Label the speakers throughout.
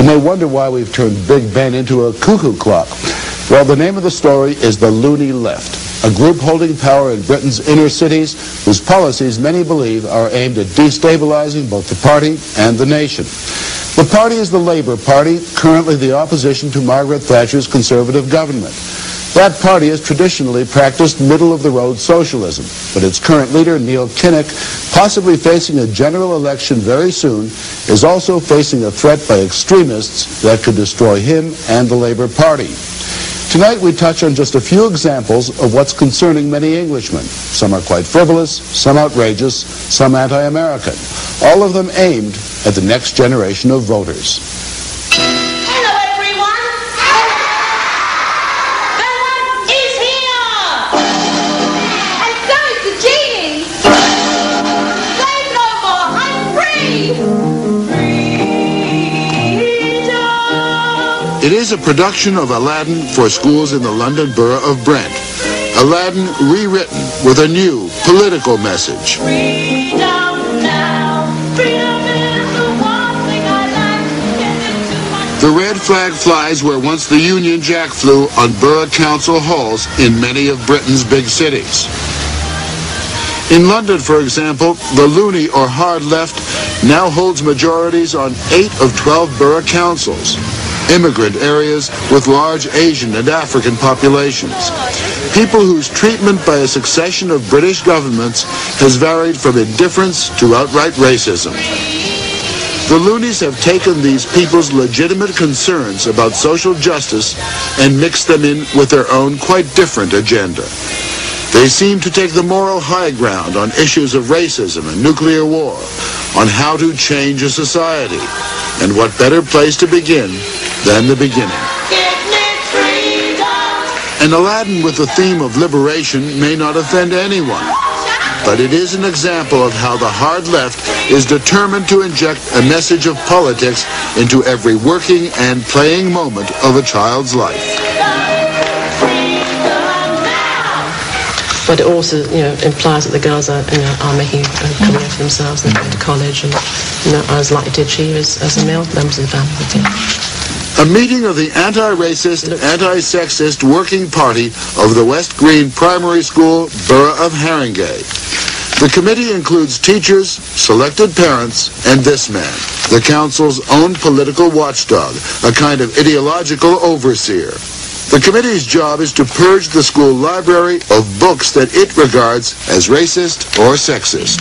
Speaker 1: may wonder why we've turned Big Ben into a cuckoo clock. Well, the name of the story is the Loony Left, a group holding power in Britain's inner cities whose policies many believe are aimed at destabilizing both the party and the nation. The party is the Labour Party, currently the opposition to Margaret Thatcher's Conservative government. That party has traditionally practiced middle-of-the-road socialism, but its current leader, Neil Kinnock, possibly facing a general election very soon, is also facing a threat by extremists that could destroy him and the Labour Party. Tonight we touch on just a few examples of what's concerning many Englishmen. Some are quite frivolous, some outrageous, some anti-American. All of them aimed at the next generation of voters.
Speaker 2: Hello everyone! The one is here! And so is the genie! Slave no more! I'm free!
Speaker 1: It is a production of Aladdin for schools in the London Borough of Brent. Aladdin rewritten with a new political message.
Speaker 2: Freedom now! Freedom is the one thing I like.
Speaker 1: The red flag flies where once the Union Jack flew on borough council halls in many of Britain's big cities. In London, for example, the loony or hard left now holds majorities on 8 of 12 borough councils. Immigrant areas with large Asian and African populations. People whose treatment by a succession of British governments has varied from indifference to outright racism. The loonies have taken these people's legitimate concerns about social justice and mixed them in with their own quite different agenda. They seem to take the moral high ground on issues of racism and nuclear war, on how to change a society, and what better place to begin than the beginning. An Aladdin with the theme of liberation may not offend anyone, but it is an example of how the hard left is determined to inject a message of politics into every working and playing moment of a child's life.
Speaker 3: But it also, implies that the girls are making coming out for themselves and going to college and, are as likely to achieve as the male members of the family.
Speaker 1: A meeting of the anti-racist, anti-sexist working party of the West Green Primary School, Borough of Haringey. The committee includes teachers, selected parents, and this man, the council's own political watchdog, a kind of ideological overseer. The committee's job is to purge the school library of books that it regards as racist or sexist.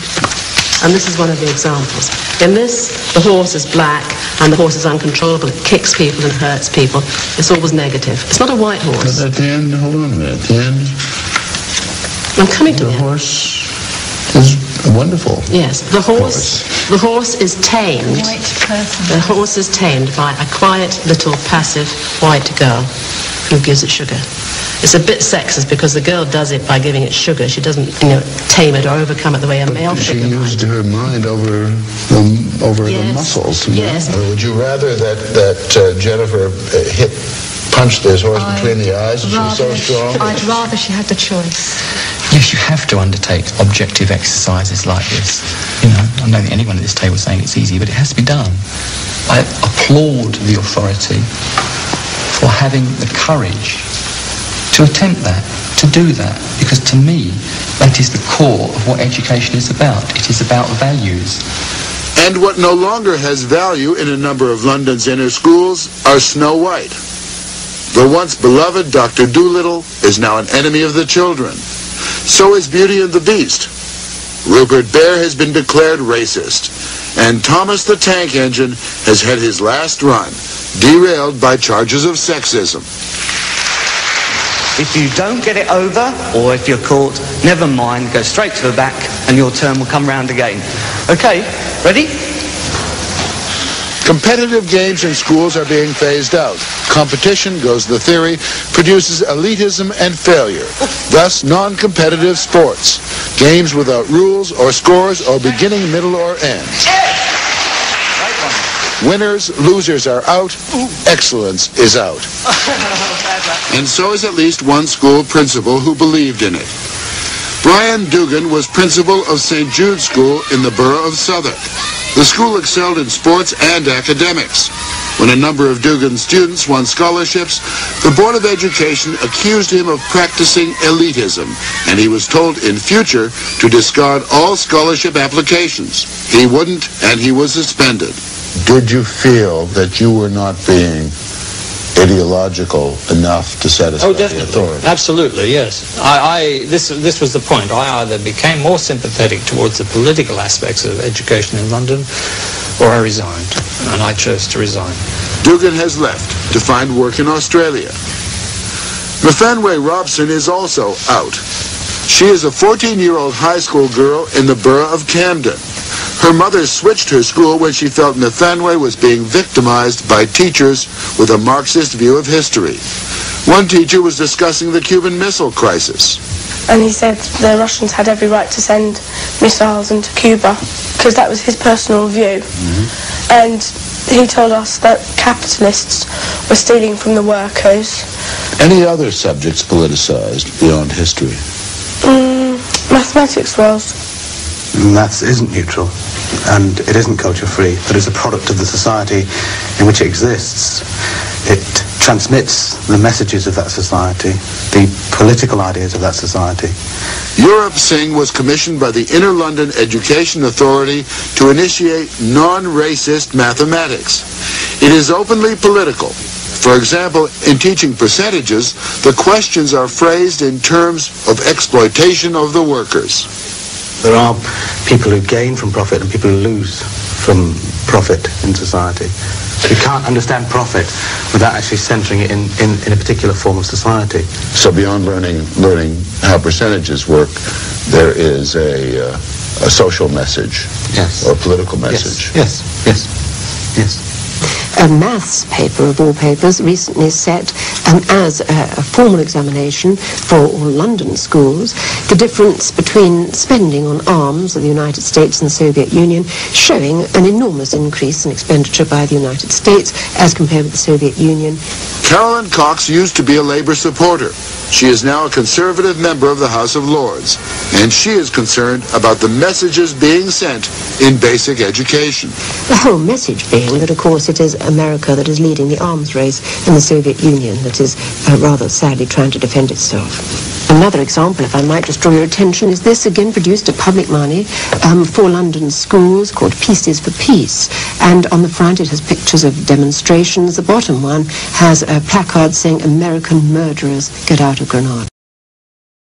Speaker 3: And this is one of the examples. In this, the horse is black and the horse is uncontrollable. It kicks people and hurts people. It's always negative. It's not a white horse.
Speaker 1: But at the end, hold on a minute, at the end,
Speaker 3: I'm coming to
Speaker 1: the
Speaker 3: it.
Speaker 1: horse is wonderful.
Speaker 3: Yes, the horse is tamed. The horse is tamed by a quiet, little, passive, white girl who gives it sugar. It's a bit sexist because the girl does it by giving it sugar. She doesn't, tame it or overcome it the way a male
Speaker 1: She
Speaker 3: figure
Speaker 1: used
Speaker 3: might.
Speaker 1: her mind over the muscles.
Speaker 3: Yes.
Speaker 1: Or would you rather that Jennifer punched this horse between the eyes and she was so strong?
Speaker 4: I'd rather she had the choice.
Speaker 5: Yes, you have to undertake objective exercises like this. I don't think anyone at this table is saying it's easy, but it has to be done. I applaud the authority for having the courage to attempt that, to do that, because to me, that is the core of what education is about. It is about values.
Speaker 1: And what no longer has value in a number of London's inner schools are Snow White. The once beloved Dr. Dolittle is now an enemy of the children. So is Beauty and the Beast. Rupert Bear has been declared racist. And Thomas the Tank Engine has had his last run, derailed by charges of sexism.
Speaker 6: If you don't get it over, or if you're caught, never mind, go straight to the back and your turn will come round again. Okay, ready?
Speaker 1: Competitive games in schools are being phased out. Competition, goes the theory, produces elitism and failure. Thus, non-competitive sports. Games without rules or scores or beginning, middle, or end. Winners, losers are out. Excellence is out. And so is at least one school principal who believed in it. Brian Dugan was principal of St. Jude's School in the borough of Southwark. The school excelled in sports and academics. When a number of Dugin students won scholarships, the Board of Education accused him of practicing elitism, and he was told in future to discard all scholarship applications. He wouldn't, and he was suspended. Did you feel that you were not being ideological enough to satisfy the authority?
Speaker 7: Absolutely, yes. This was the point. I either became more sympathetic towards the political aspects of education in London, or I resigned, and I chose to resign.
Speaker 1: Dugin has left to find work in Australia. Mfanwe Robson is also out. She is a 14-year-old high school girl in the borough of Camden. Her mother switched her school when she felt Mfanwe was being victimized by teachers with a Marxist view of history. One teacher was discussing the Cuban Missile Crisis.
Speaker 8: And he said the Russians had every right to send missiles into Cuba, because that was his personal view. And he told us that capitalists were stealing from the workers.
Speaker 1: Any other subjects politicized beyond history?
Speaker 8: Mathematics was.
Speaker 9: Maths isn't neutral, and it isn't culture-free, but is a product of the society in which it exists. It transmits the messages of that society, the political ideas of that society.
Speaker 1: Europe Singh was commissioned by the Inner London Education Authority to initiate non-racist mathematics. It is openly political. For example, in teaching percentages, the questions are phrased in terms of exploitation of the workers.
Speaker 9: There are people who gain from profit and people who lose from profit in society. You can't understand profit without actually centering it in a particular form of society.
Speaker 1: So beyond learning how percentages work, there is a social message,
Speaker 9: yes,
Speaker 1: or a political message.
Speaker 9: Yes.
Speaker 10: A maths paper, of all papers, recently set as a formal examination for all London schools the difference between spending on arms of the United States and the Soviet Union, showing an enormous increase in expenditure by the United States as compared with the Soviet Union.
Speaker 1: Carolyn Cox used to be a Labour supporter. She is now a Conservative member of the House of Lords, and she is concerned about the messages being sent in basic education.
Speaker 10: The whole message being that, of course, it is America that is leading the arms race and the Soviet Union that is rather sadly trying to defend itself. Another example, if I might just draw your attention, is this, again produced of public money for London schools, called Pieces for Peace. And on the front it has pictures of demonstrations. The bottom one has a placard saying, "American murderers, get out of Grenada."